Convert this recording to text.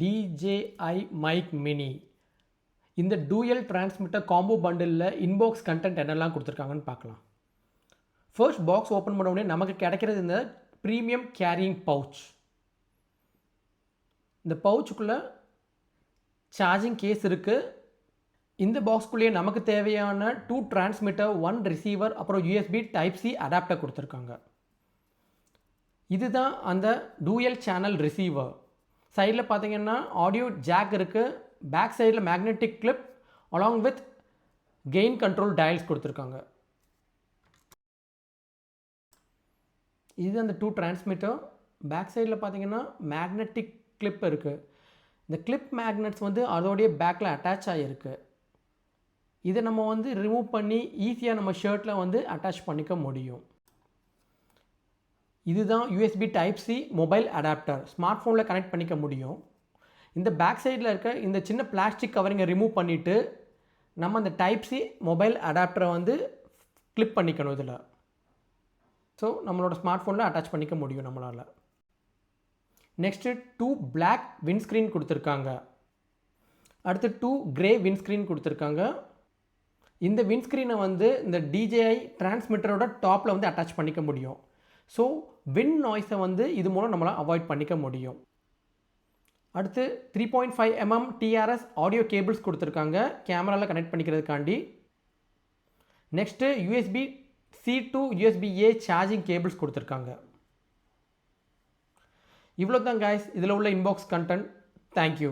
DJI Mic Mini. இந்த dual transmitter combo பண்டிலில் inbox content என்னெல்லாம் கொடுத்துருக்காங்கன்னு பார்க்கலாம். ஃபர்ஸ்ட் பாக்ஸ் ஓப்பன் பண்ண உடனே நமக்கு கிடைக்கிறது இந்த ப்ரீமியம் கேரியிங் பவுச். இந்த பவுச்சுக்குள்ளே சார்ஜிங் கேஸ் இருக்குது. இந்த பாக்ஸ்குள்ளேயே நமக்கு தேவையான 2 டிரான்ஸ்மிட்டர், 1 ரிசீவர், அப்புறம் USB Type-C அடாப்டர் கொடுத்துருக்காங்க. இதுதான் அந்த டூயல் சேனல் ரிசீவர். சைடில் பார்த்தீங்கன்னா ஆடியோ ஜாக் இருக்குது. பேக் சைடில் magnetic clip along with gain control dials கொடுத்துருக்காங்க. இது அந்த 2 டிரான்ஸ்மிட்டர். பேக் சைடில் பார்த்தீங்கன்னா மேக்னெட்டிக் கிளிப் இருக்குது. இந்த கிளிப் மேக்னெட்ஸ் அதோடைய பேக்கில் அட்டாச் ஆகிருக்கு. இதை நம்ம ரிமூவ் பண்ணி ஈஸியாக நம்ம ஷர்ட்டில் அட்டாச் பண்ணிக்க முடியும். இதுதான் USB Type-C mobile adapter. Smart ஃபோனில் கனெக்ட் பண்ணிக்க முடியும். இந்த பேக் சைடில் இருக்க இந்த சின்ன பிளாஸ்டிக் கவரிங்கை ரிமூவ் பண்ணிவிட்டு நம்ம அந்த Type-C மொபைல் அடாப்டரை கிளிப் பண்ணிக்கணும். இதில் ஸோ நம்மளோட ஸ்மார்ட் ஃபோனில் அட்டாச் பண்ணிக்க முடியும் நம்மளால். நெக்ஸ்ட்டு 2 பிளாக் விண்ட்ஸ்க்ரீன் கொடுத்துருக்காங்க. அடுத்து 2 கிரே விண்ட்ஸ்க்ரீன் கொடுத்துருக்காங்க. இந்த விண்ட்ஸ்க்ரீனை இந்த DJI டிரான்ஸ்மிட்டரோட டாப்பில் அட்டாச் பண்ணிக்க முடியும். ஸோ விண்ட் நாய்ஸை இது மூலம் நம்மளால் அவாய்ட் பண்ணிக்க முடியும். அடுத்து 3.5 mm TRS ஆடியோ கேபிள்ஸ் கொடுத்துருக்காங்க கேமராவில் கனெக்ட் பண்ணிக்கிறதுக்காண்டி. Next USB-C to USB-A charging cables கொடுத்துருக்காங்க. இவ்வளோ தான் கைஸ் இதில் உள்ள இன்பாக்ஸ் கண்டென்ட். தேங்க்யூ.